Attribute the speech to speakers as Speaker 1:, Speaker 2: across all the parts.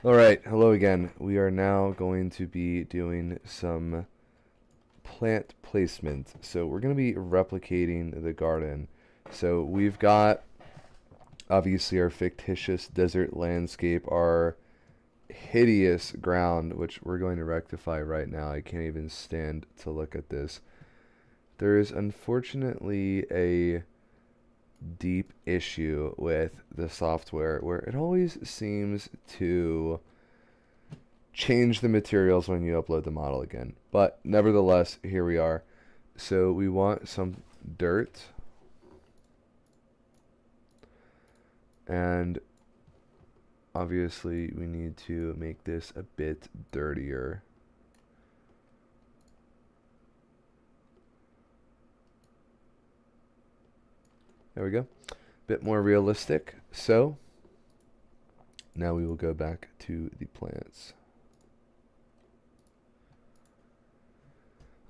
Speaker 1: Alright, hello again. We are now going to be doing some plant placement. So we're going to be replicating the garden. So we've got obviously our fictitious desert landscape, our hideous ground, which we're going to rectify right now. I can't even stand to look at this. There is unfortunately a deep issue with the software where it always seems to change the materials when you upload the model again. But nevertheless, here we are. So we want some dirt, and obviously we need to make this a bit dirtier. There we go. Bit more realistic. So now we will go back to the plants.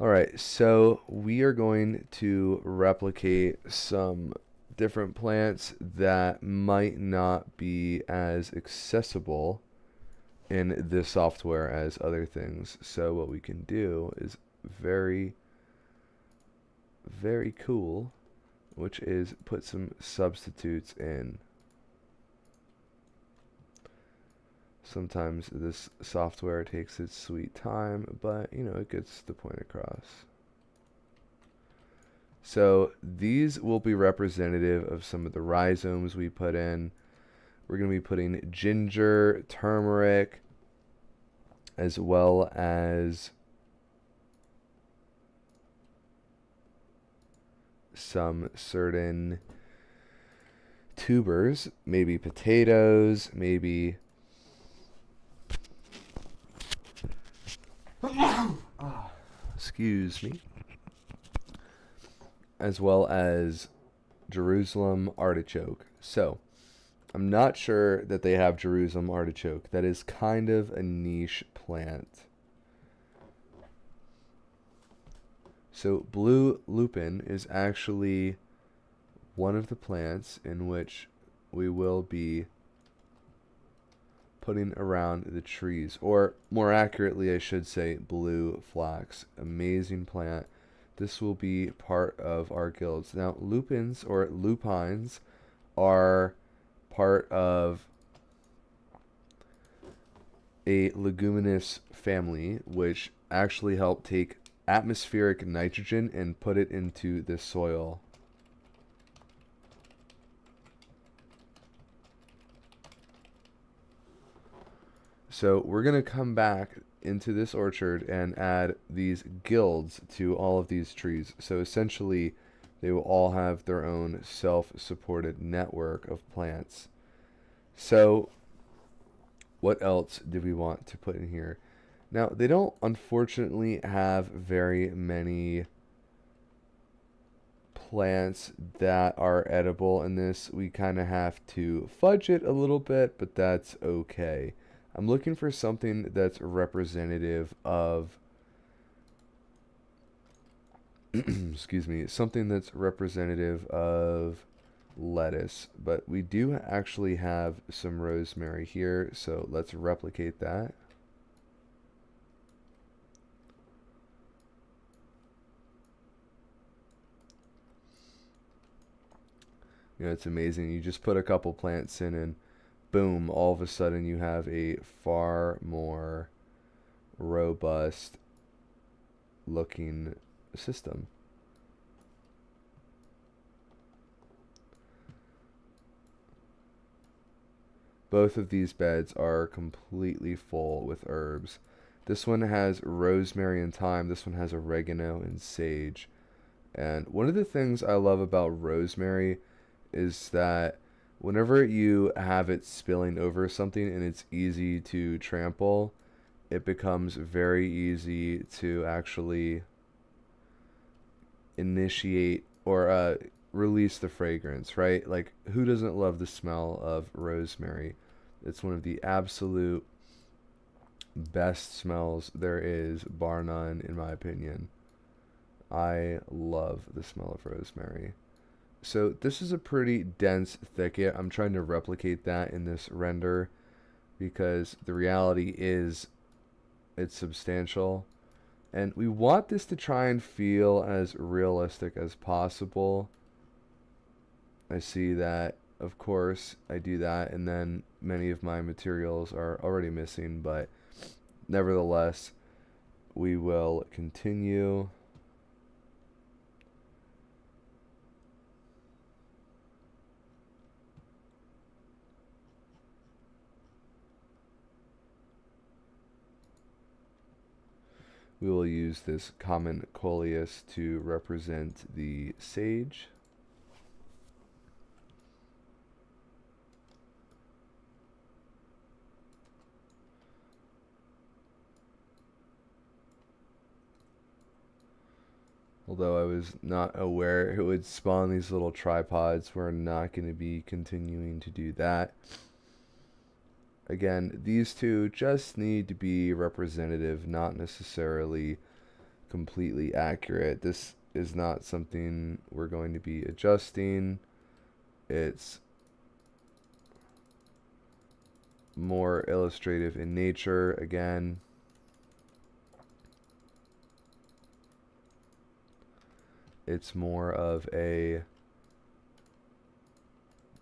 Speaker 1: Alright, so we are going to replicate some different plants that might not be as accessible in this software as other things. So what we can do is very, very cool, which is put some substitutes in. Sometimes this software takes its sweet time, but you know, it gets the point across. So these will be representative of some of the rhizomes we put in. We're going to be putting ginger, turmeric, as well as some certain tubers, maybe potatoes, maybe excuse me, as well as Jerusalem artichoke. So I'm not sure that they have Jerusalem artichoke. That is kind of a niche plant. So blue lupin is actually one of the plants in which we will be putting around the trees, or more accurately I should say blue flax. Amazing plant. This will be part of our guilds. Now lupins or lupines are part of a leguminous family which actually help take atmospheric nitrogen and put it into the soil. So we're going to come back into this orchard and add these guilds to all of these trees. So essentially, they will all have their own self-supported network of plants. So what else do we want to put in here? Now, they don't unfortunately have very many plants that are edible in this. We kind of have to fudge it a little bit, but that's okay. I'm looking for something that's representative of excuse me, something that's representative of lettuce, but we do actually have some rosemary here, so let's replicate that. You know, it's amazing. You just put a couple plants in and boom, all of a sudden you have a far more robust looking system. Both of these beds are completely full with herbs. This one has rosemary and thyme. This one has oregano and sage. And one of the things I love about rosemary is that whenever you have it spilling over something and it's easy to trample, it becomes very easy to actually initiate or release the fragrance, right? Like, who doesn't love the smell of rosemary? It's one of the absolute best smells there is, bar none, in my opinion. I love the smell of rosemary. So this is a pretty dense thicket. I'm trying to replicate that in this render. because the reality is it's substantial. And we want this to try and feel as realistic as possible. I see that, of course, I do that, and then many of my materials are already missing, but nevertheless, we will continue. We will use this common coleus to represent the sage. Although I was not aware it would spawn these little tripods, we're not going to be continuing to do that. Again, these two just need to be representative, not necessarily completely accurate. This is not something we're going to be adjusting. It's more illustrative in nature, again. It's more of a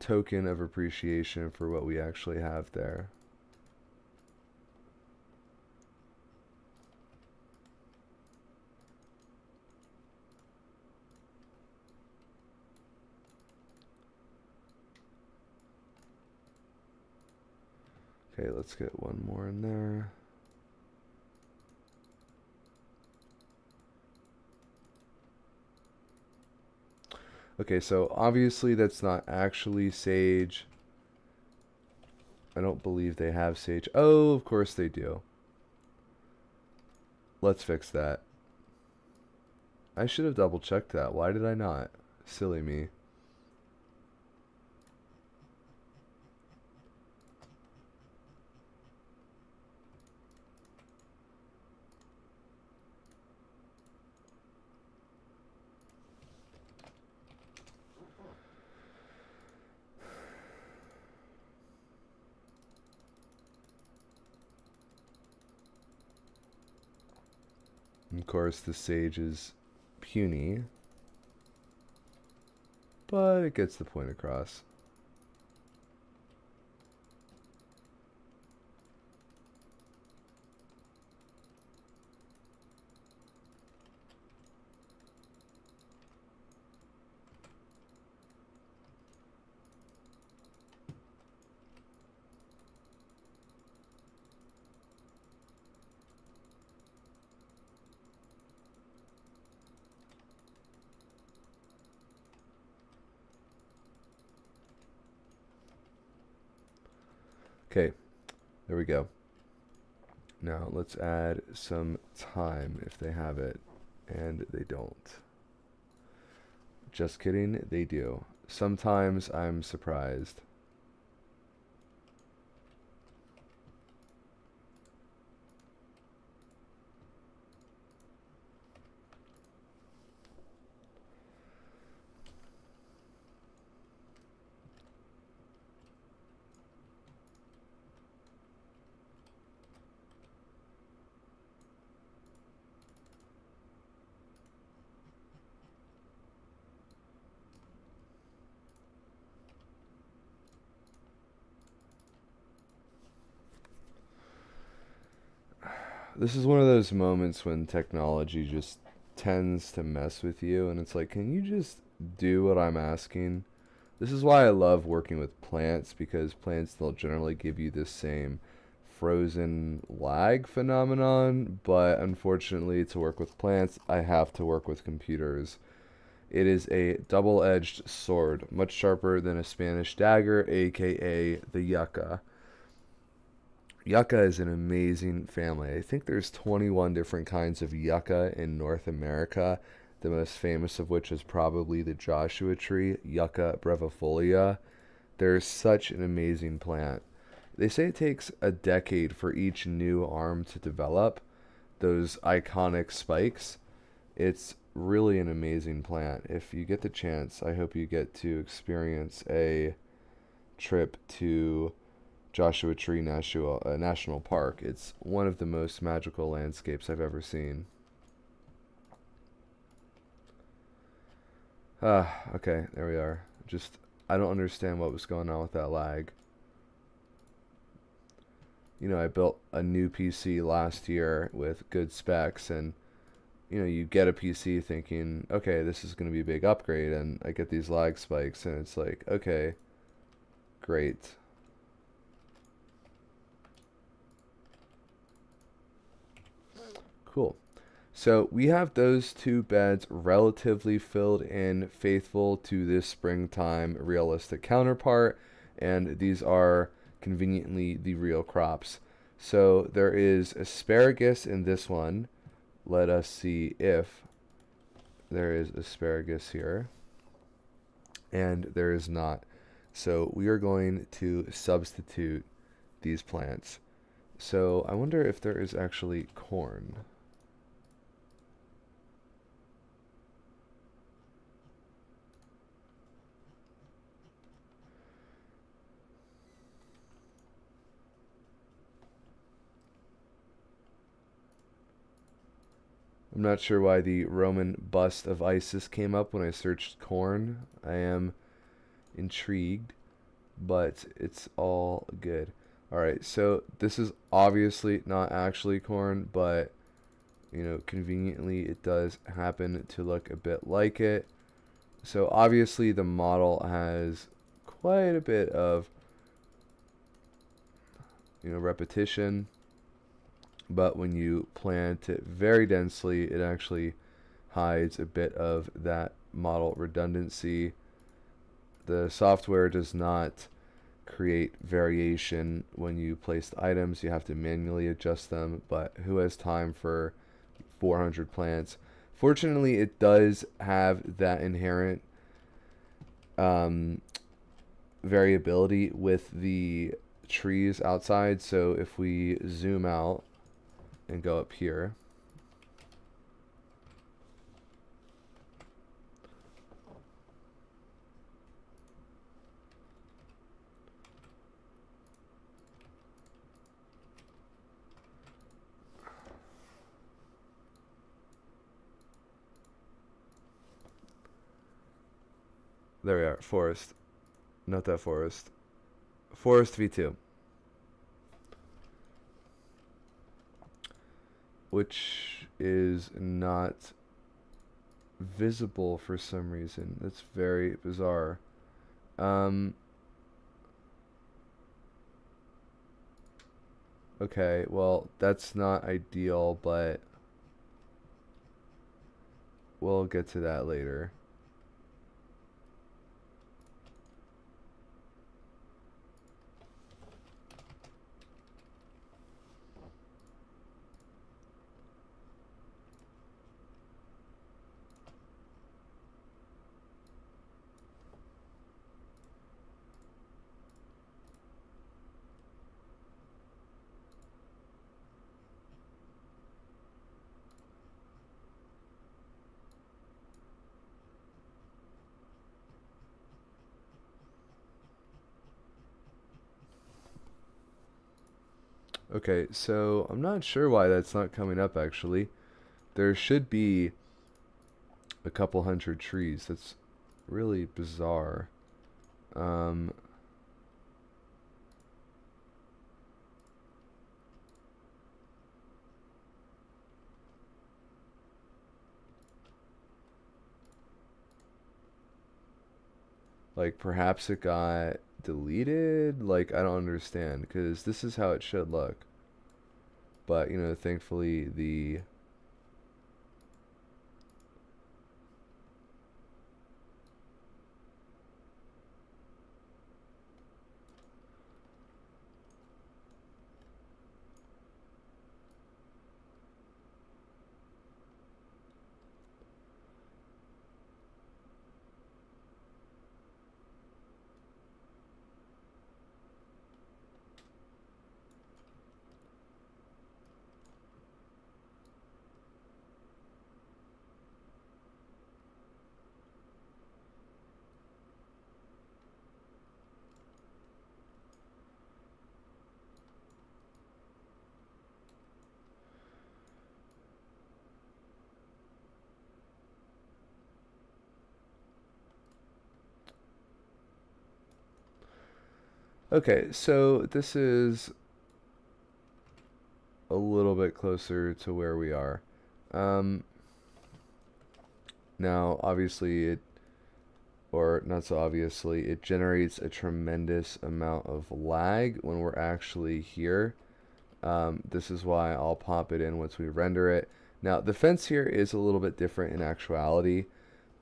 Speaker 1: token of appreciation for what we actually have there. Okay, let's get one more in there. Okay, so obviously that's not actually sage. I don't believe they have sage. Oh, of course they do. Let's fix that. I should have double checked that. Why did I not? Silly me. Of course, the sage is puny, but it gets the point across. Okay, there we go. Now let's add some time if they have it, and they don't. Just kidding, they do. Sometimes I'm surprised. This is one of those moments when technology just tends to mess with you, and it's like, can you just do what I'm asking? This is why I love working with plants, because plants, they'll generally give you this same frozen lag phenomenon, but unfortunately, to work with plants, I have to work with computers. It is a double-edged sword, much sharper than a Spanish dagger, aka the yucca. Yucca is an amazing family. I think there's 21 different kinds of yucca in North America, the most famous of which is probably the Joshua tree, Yucca brevifolia. They're such an amazing plant. They say it takes a decade for each new arm to develop those iconic spikes. It's really an amazing plant. If you get the chance, I hope you get to experience a trip to Joshua Tree National Park. It's one of the most magical landscapes I've ever seen. Okay, there we are. Just, I don't understand what was going on with that lag. You know, I built a new PC last year with good specs, and you know, you get a PC thinking, okay, this is going to be a big upgrade, and I get these lag spikes, and it's like, okay, great. Cool. So we have those two beds relatively filled in, faithful to this springtime realistic counterpart, and these are conveniently the real crops. So there is asparagus in this one. Let us see if there is asparagus here. And there is not. So we are going to substitute these plants. So I wonder if there is actually corn. I'm not sure why the Roman bust of Isis came up when I searched corn. I am intrigued, but it's all good. Alright, so this is obviously not actually corn, but, you know, conveniently it does happen to look a bit like it. So obviously the model has quite a bit of, you know, repetition, but when you plant it very densely, it actually hides a bit of that model redundancy. The software does not create variation when you place the items. You have to manually adjust them, but who has time for 400 plants? Fortunately, it does have that inherent variability with the trees outside. So if we zoom out and go up here, there we are, forest, not that forest, forest v2, which is not visible for some reason. That's very bizarre. Okay, well, that's not ideal, but we'll get to that later. Okay, so I'm not sure why that's not coming up actually. There should be a couple hundred trees. That's really bizarre. Um, like perhaps it got deleted? Like I don't understand because this is how it should look. But, you know, thankfully the Okay, so this is a little bit closer to where we are. Um, Now, obviously, or not so obviously, it generates a tremendous amount of lag when we're actually here. This is why I'll pop it in once we render it. Now, the fence here is a little bit different in actuality,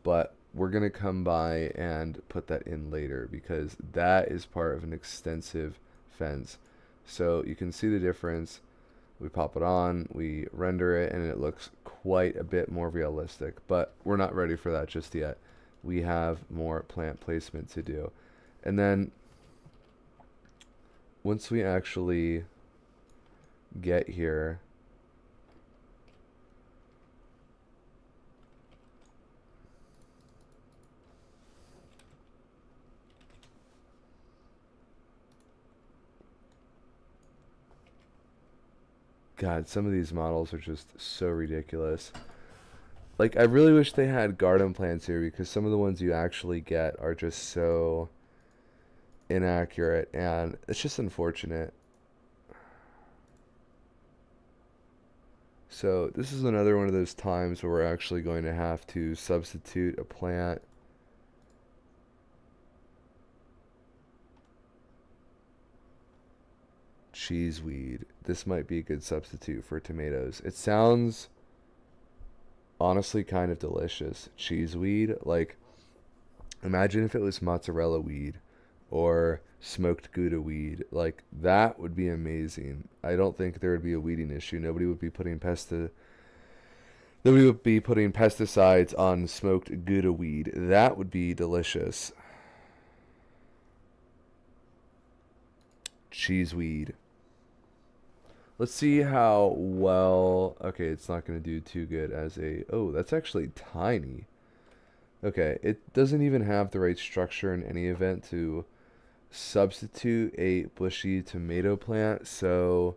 Speaker 1: but we're going to come by and put that in later because that is part of an extensive fence. So you can see the difference. We pop it on, we render it, and it looks quite a bit more realistic. But we're not ready for that just yet. We have more plant placement to do. And then once we actually get here, God, some of these models are just so ridiculous. Like, I really wish they had garden plants here because some of the ones you actually get are just so inaccurate, and it's just unfortunate. So this is another one of those times where we're actually going to have to substitute a plant. Cheeseweed. This might be a good substitute for tomatoes. It sounds honestly kind of delicious. Cheeseweed, like imagine if it was mozzarella weed or smoked Gouda weed. Like that would be amazing. I don't think there would be a weeding issue. Nobody would be putting pesticides on smoked Gouda weed. That would be delicious. Cheeseweed. Let's see how well. Okay, it's not going to do too good as a. Oh, that's actually tiny. Okay, it doesn't even have the right structure in any event to substitute a bushy tomato plant, so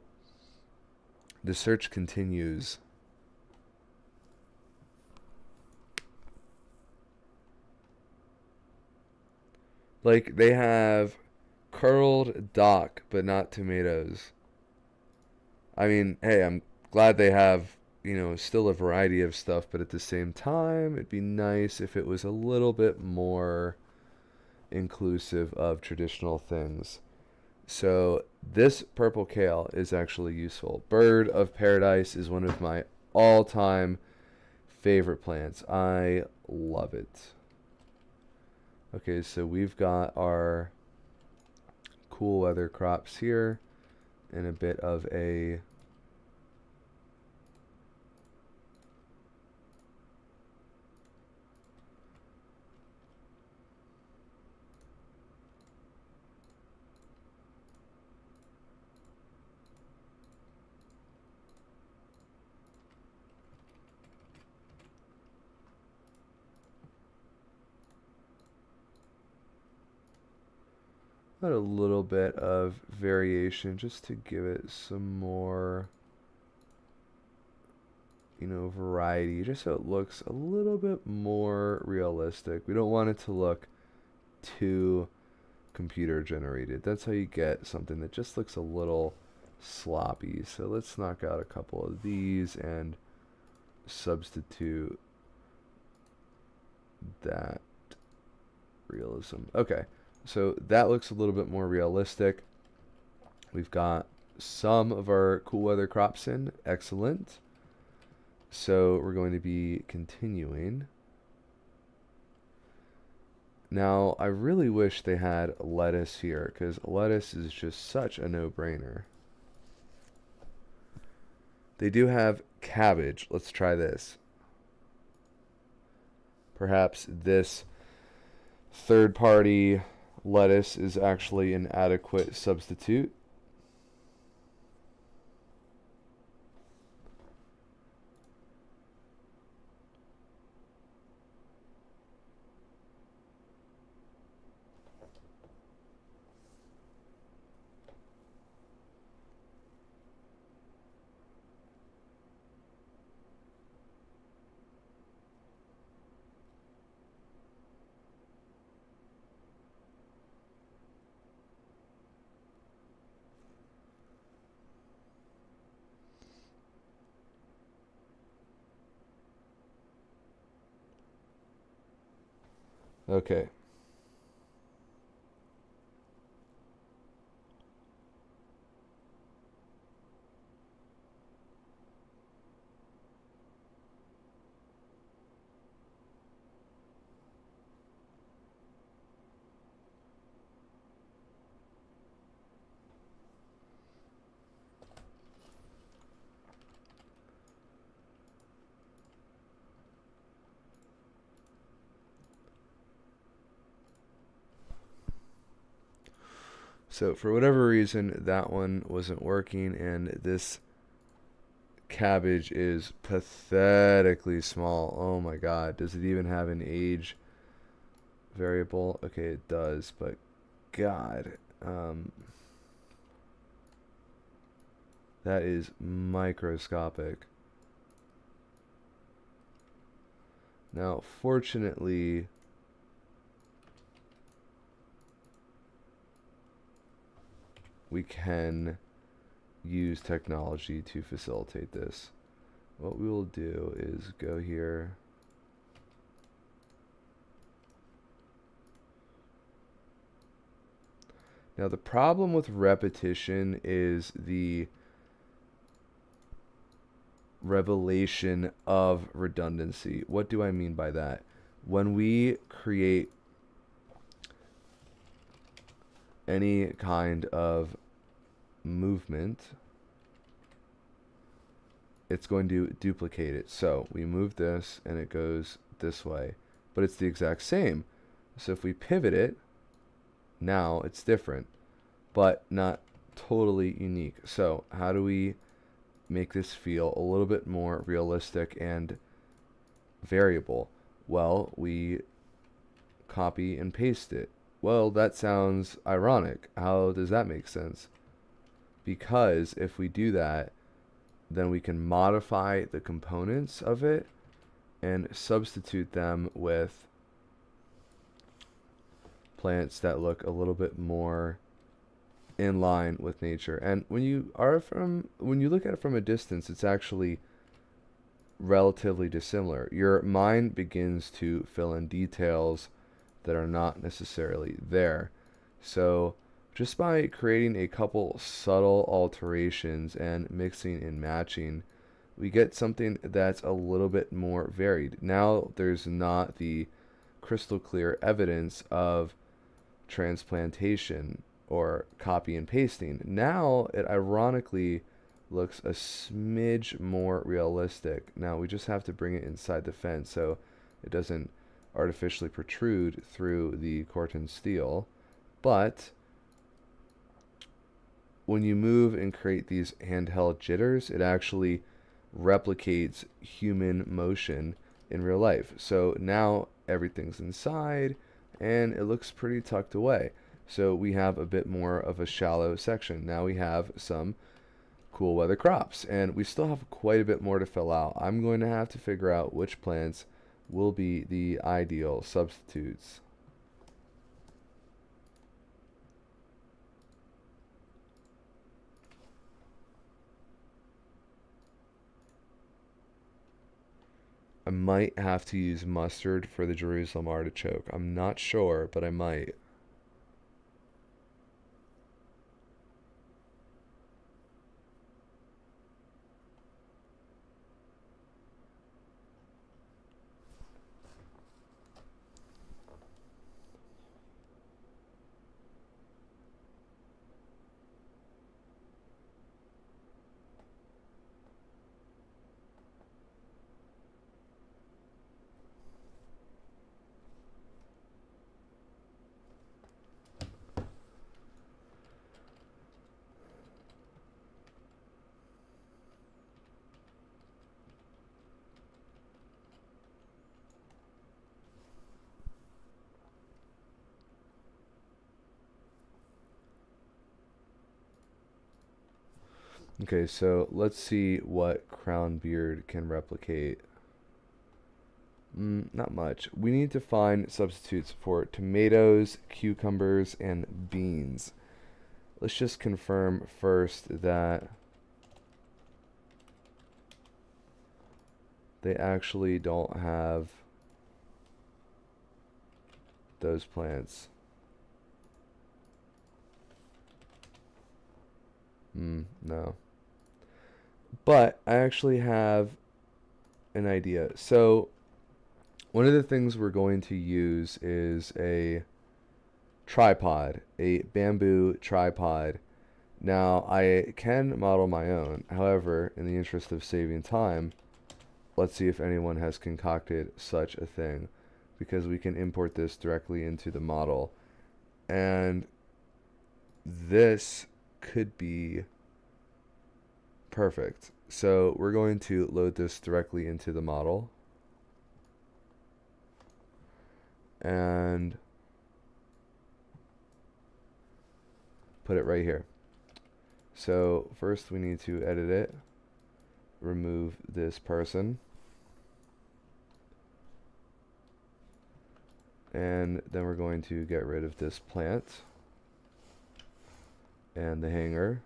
Speaker 1: the search continues. Like, they have curled dock, but not tomatoes. I mean, hey, I'm glad they have, still a variety of stuff, but at the same time, it'd be nice if it was a little bit more inclusive of traditional things. So, this purple kale is actually useful. Bird of Paradise is one of my all time favorite plants. I love it. Okay, so we've got our cool weather crops here and a bit of a a little bit of variation just to give it some more, variety, just so it looks a little bit more realistic. We don't want it to look too computer generated. That's how you get something that just looks a little sloppy. So let's knock out a couple of these and substitute that realism. Okay, so that looks a little bit more realistic. We've got some of our cool weather crops in. Excellent. So we're going to be continuing. Now, I really wish they had lettuce here because lettuce is just such a no-brainer. They do have cabbage. Let's try this. Perhaps this third-party lettuce is actually an adequate substitute. Okay. So for whatever reason, that one wasn't working, and this cabbage is pathetically small. Oh my god, does it even have an age variable? Okay, it does, but god, that is microscopic. Now, fortunately, we can use technology to facilitate this. What we will do is go here. Now, the problem with repetition is the revelation of redundancy. What do I mean by that? When we create any kind of movement, it's going to duplicate it. So we move this and it goes this way, but it's the exact same. So if we pivot it, now it's different, but not totally unique. So how do we make this feel a little bit more realistic and variable? Well, we copy and paste it. Well, that sounds ironic. How does that make sense? Because if we do that, then we can modify the components of it and substitute them with plants that look a little bit more in line with nature. And when you look at it from a distance, it's actually relatively dissimilar. Your mind begins to fill in details that are not necessarily there. So just by creating a couple subtle alterations and mixing and matching, we get something that's a little bit more varied. Now there's not the crystal clear evidence of transplantation or copy and pasting. Now it ironically looks a smidge more realistic. Now we just have to bring it inside the fence so it doesn't artificially protrude through the corten steel. But when you move and create these handheld jitters, it actually replicates human motion in real life. So now everything's inside and it looks pretty tucked away. So we have a bit more of a shallow section. Now we have some cool weather crops, and we still have quite a bit more to fill out. I'm going to have to figure out which plants will be the ideal substitutes. I might have to use mustard for the Jerusalem artichoke. I'm not sure, but I might. Okay, so let's see what crown beard can replicate. Not much. We need to find substitutes for tomatoes, cucumbers, and beans. Let's just confirm first that they actually don't have those plants. No. But I actually have an idea. So one of the things we're going to use is a tripod, a bamboo tripod. Now, I can model my own. However, in the interest of saving time, let's see if anyone has concocted such a thing, because we can import this directly into the model. And this could be perfect. So we're going to load this directly into the model. And put it right here. So first we need to edit it, remove this person, and then we're going to get rid of this plant and the hanger.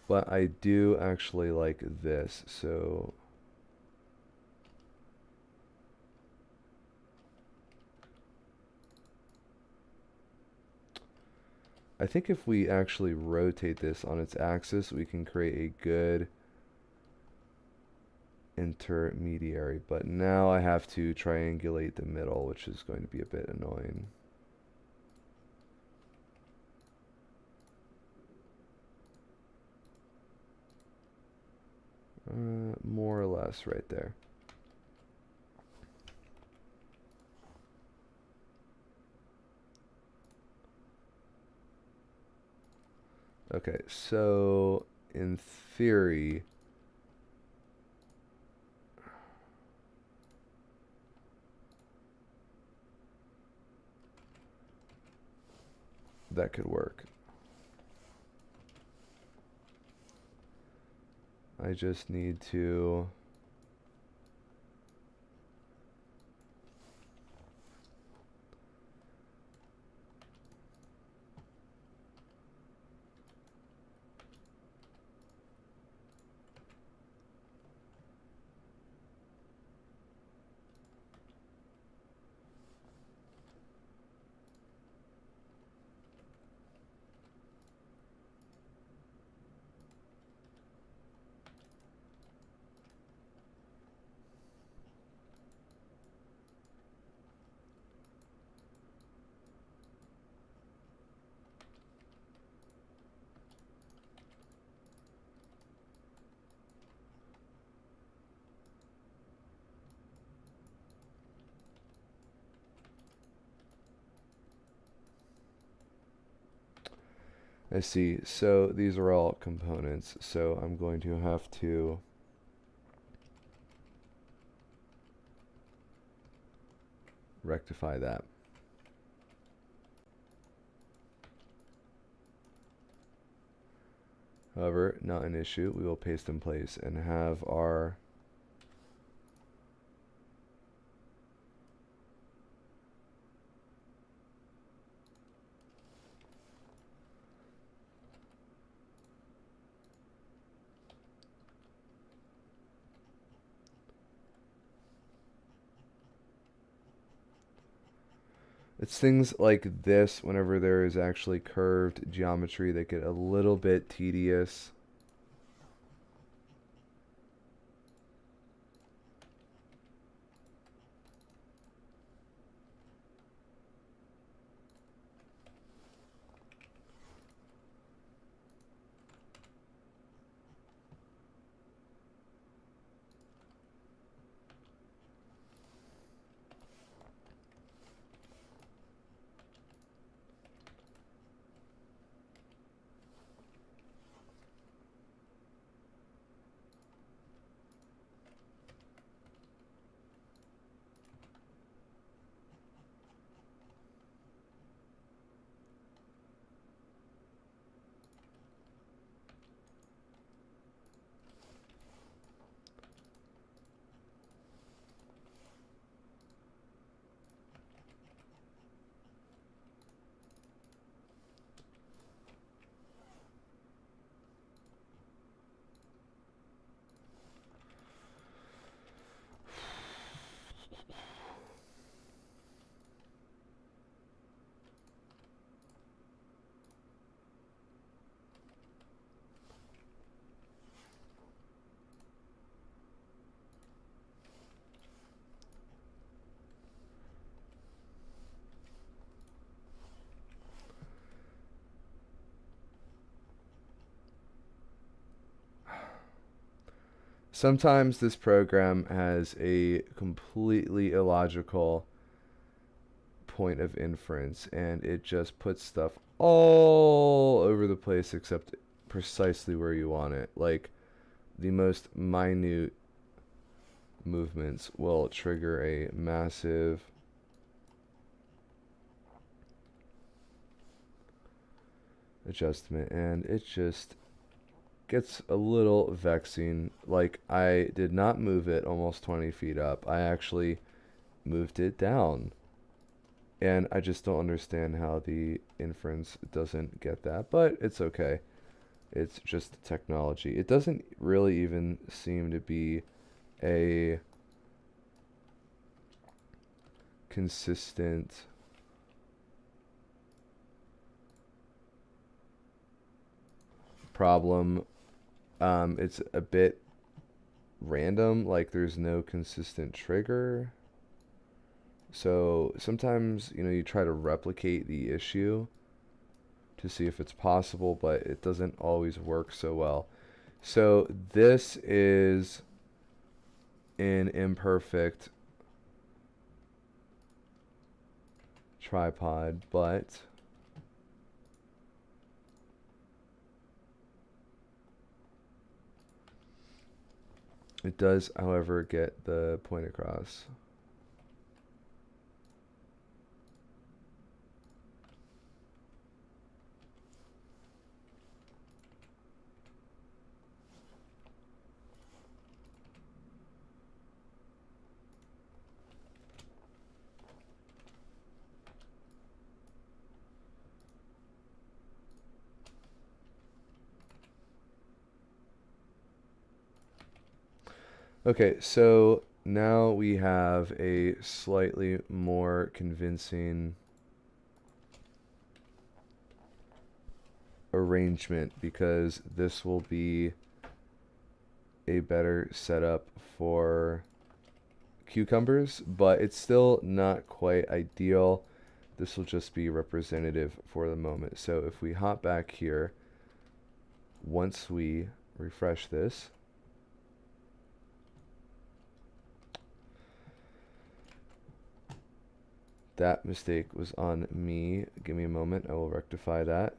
Speaker 1: But I do actually like this, so I think if we actually rotate this on its axis, we can create a good intermediary. But now I have to triangulate the middle, which is going to be a bit annoying. More or less right there. Okay, so in theory, that could work. I just need to I see. So these are all components. So I'm going to have to rectify that. However, not an issue. We will paste in place and have our it's things like this, whenever there is actually curved geometry, that get a little bit tedious. sometimes this program has a completely illogical point of inference, and it just puts stuff all over the place except precisely where you want it. Like, the most minute movements will trigger a massive adjustment, and it just gets a little vexing. Like, I did not move it almost 20 feet up. I actually moved it down. And I just don't understand how the inference doesn't get that, but it's okay. It's just technology. It doesn't really even seem to be a consistent problem. It's a bit random, like there's no consistent trigger. So sometimes, you try to replicate the issue to see if it's possible, but it doesn't always work so well. So this is an imperfect tripod, but it does, however, get the point across. Okay, so now we have a slightly more convincing arrangement because this will be a better setup for cucumbers, but it's still not quite ideal. This will just be representative for the moment. So if we hop back here, once we refresh this, that mistake was on me. Give me a moment. I will rectify that.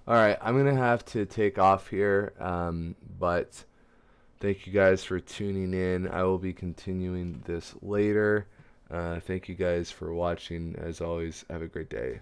Speaker 1: All right, I'm gonna have to take off here, but thank you guys for tuning in. I will be continuing this later. Thank you guys for watching. As always, have a great day.